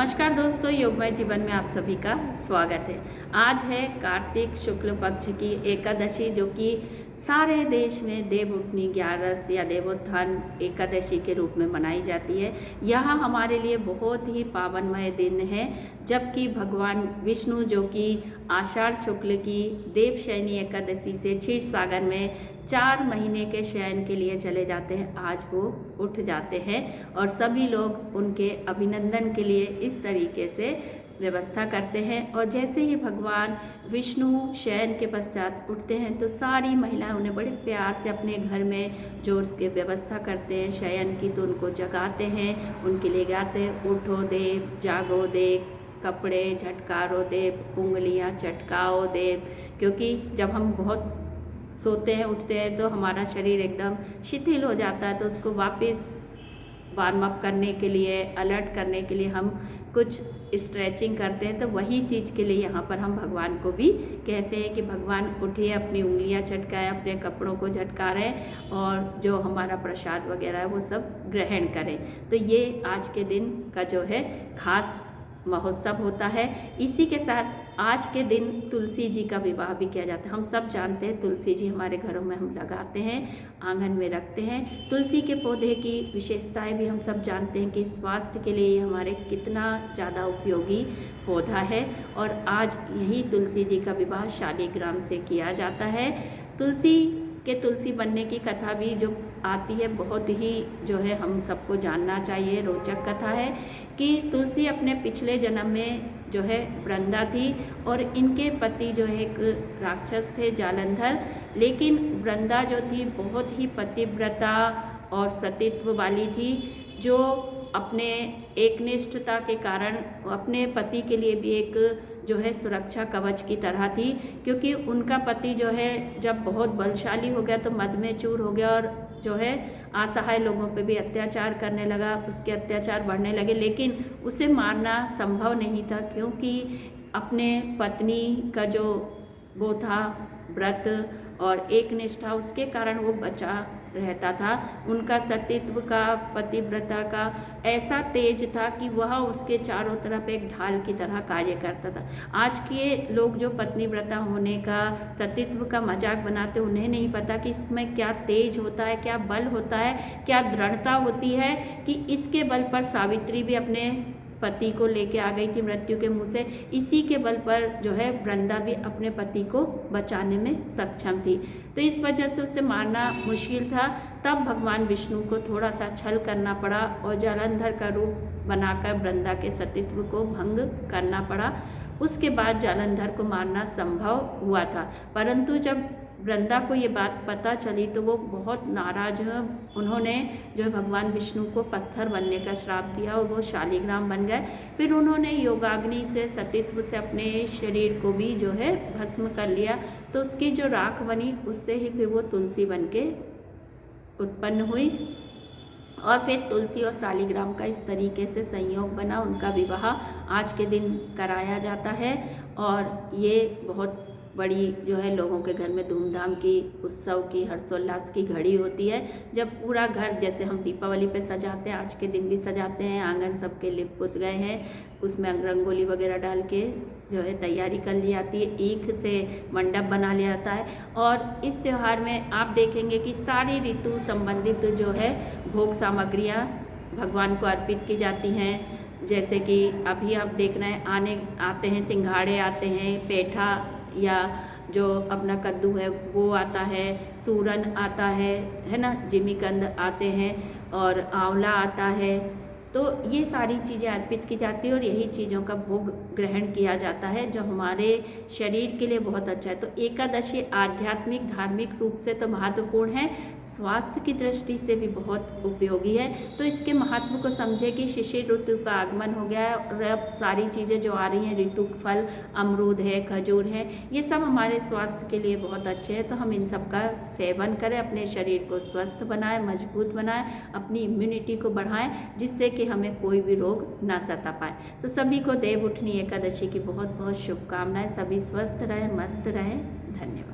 नमस्कार दोस्तों, योगमय जीवन में आप सभी का स्वागत है। आज है कार्तिक शुक्ल पक्ष की एकादशी, जो कि सारे देश में देवउठनी ग्यारस या देवोत्थान एकादशी के रूप में मनाई जाती है। यह हमारे लिए बहुत ही पावनमय दिन है, जबकि भगवान विष्णु जो कि आषाढ़ शुक्ल की देवशयनी एकादशी से क्षीर सागर में 4 महीने के शयन के लिए चले जाते हैं, आज वो उठ जाते हैं और सभी लोग उनके अभिनंदन के लिए इस तरीके से व्यवस्था करते हैं। और जैसे ही भगवान विष्णु शयन के पश्चात उठते हैं तो सारी महिलाएं उन्हें बड़े प्यार से अपने घर में जो उसके व्यवस्था करते हैं शयन की, तो उनको जगाते हैं, उनके लिए गाते हैं, उठो देव, जागो देव, कपड़े झटकारो देव, उंगलियां चटकाओ देव। क्योंकि जब हम बहुत सोते हैं उठते हैं तो हमारा शरीर एकदम शिथिल हो जाता है, तो उसको वापस वार्म अप करने के लिए, अलर्ट करने के लिए हम कुछ स्ट्रेचिंग करते हैं। तो वही चीज़ के लिए यहाँ पर हम भगवान को भी कहते हैं कि भगवान उठिए, अपनी उंगलियां चटकाएं, अपने कपड़ों को झटकाएं और जो हमारा प्रसाद वगैरह है वो सब ग्रहण करें। तो ये आज के दिन का जो है खास महोत्सव होता है। इसी के साथ आज के दिन तुलसी जी का विवाह भी किया जाता है। हम सब जानते हैं तुलसी जी हमारे घरों में हम लगाते हैं, आंगन में रखते हैं। तुलसी के पौधे की विशेषताएं भी हम सब जानते हैं कि स्वास्थ्य के लिए हमारे कितना ज़्यादा उपयोगी पौधा है। और आज यही तुलसी जी का विवाह शालिग्राम से किया जाता है। तुलसी बनने की कथा भी जो आती है, बहुत ही जो है हम सबको जानना चाहिए, रोचक कथा है कि तुलसी अपने पिछले जन्म में जो है वृंदा थी और इनके पति जो है एक राक्षस थे, जालंधर। लेकिन वृंदा जो थी बहुत ही पतिव्रता और सतीत्व वाली थी, जो अपने एकनिष्ठता के कारण अपने पति के लिए भी एक जो है सुरक्षा कवच की तरह थी। क्योंकि उनका पति जो है जब बहुत बलशाली हो गया तो मद में चूर हो गया और जो है असहाय लोगों पे भी अत्याचार करने लगा, उसके अत्याचार बढ़ने लगे। लेकिन उसे मारना संभव नहीं था, क्योंकि अपने पत्नी का जो वो था व्रत और एक निष्ठा, उसके कारण वो बचा रहता था। उनका सतीत्व का, पतिव्रता का ऐसा तेज था कि वह उसके चारों तरफ एक ढाल की तरह कार्य करता था। आज के लोग जो पत्नीव्रता होने का, सतीत्व का मजाक बनाते, उन्हें नहीं पता कि इसमें क्या तेज होता है, क्या बल होता है, क्या दृढ़ता होती है, कि इसके बल पर सावित्री भी अपने पति को लेके आ गई थी मृत्यु के मुंह से। इसी के बल पर जो है वृंदा भी अपने पति को बचाने में सक्षम थी। तो इस वजह से उसे मारना मुश्किल था। तब भगवान विष्णु को थोड़ा सा छल करना पड़ा और जालंधर का रूप बनाकर वृंदा के सतीत्व को भंग करना पड़ा। उसके बाद जालंधर को मारना संभव हुआ था। परंतु जब वृंदा को ये बात पता चली तो वो बहुत नाराज हुए। उन्होंने जो भगवान विष्णु को पत्थर बनने का श्राप दिया और वो शालिग्राम बन गए। फिर उन्होंने योगाग्नि से, सतीत्व से अपने शरीर को भी जो है भस्म कर लिया। तो उसकी जो राख बनी उससे ही फिर वो तुलसी बन के उत्पन्न हुई। और फिर तुलसी और शालिग्राम का इस तरीके से संयोग बना, उनका विवाह आज के दिन कराया जाता है। और ये बहुत बड़ी जो है लोगों के घर में धूमधाम की, उत्सव की, हर्षोल्लास की घड़ी होती है, जब पूरा घर, जैसे हम दीपावली पे सजाते हैं, आज के दिन भी सजाते हैं, आंगन सबके लिप पुत गए हैं, उसमें रंगोली वगैरह डाल के जो है तैयारी कर ली जाती है, ईख से मंडप बना लिया जाता है। और इस त्यौहार में आप देखेंगे कि सारी ऋतु संबंधित जो है भोग सामग्रियाँ भगवान को अर्पित की जाती हैं। जैसे कि अभी आप देख रहे हैं आते हैं सिंघाड़े, आते हैं पेठा, या जो अपना कद्दू है वो आता है, सूरन आता है ना, जिमीकंद आते हैं और आंवला आता है। तो ये सारी चीज़ें अर्पित की जाती है और यही चीज़ों का भोग ग्रहण किया जाता है, जो हमारे शरीर के लिए बहुत अच्छा है। तो एकादशी आध्यात्मिक, धार्मिक रूप से तो महत्वपूर्ण है, स्वास्थ्य की दृष्टि से भी बहुत उपयोगी है। तो इसके महत्व को समझे कि शिशिर ऋतु का आगमन हो गया है और अब सारी चीज़ें जो आ रही हैं, ऋतु फल, अमरूद है, खजूर है, ये सब हमारे स्वास्थ्य के लिए बहुत अच्छे हैं। तो हम इन सब का सेवन करें, अपने शरीर को स्वस्थ बनाएं, मजबूत बनाएं, अपनी इम्यूनिटी को बढ़ाएं, जिससे कि हमें कोई भी रोग ना सता पाए। तो सभी को देवउठनी एकादशी की बहुत बहुत शुभकामनाएं। सभी स्वस्थ रहें, मस्त रहें। धन्यवाद।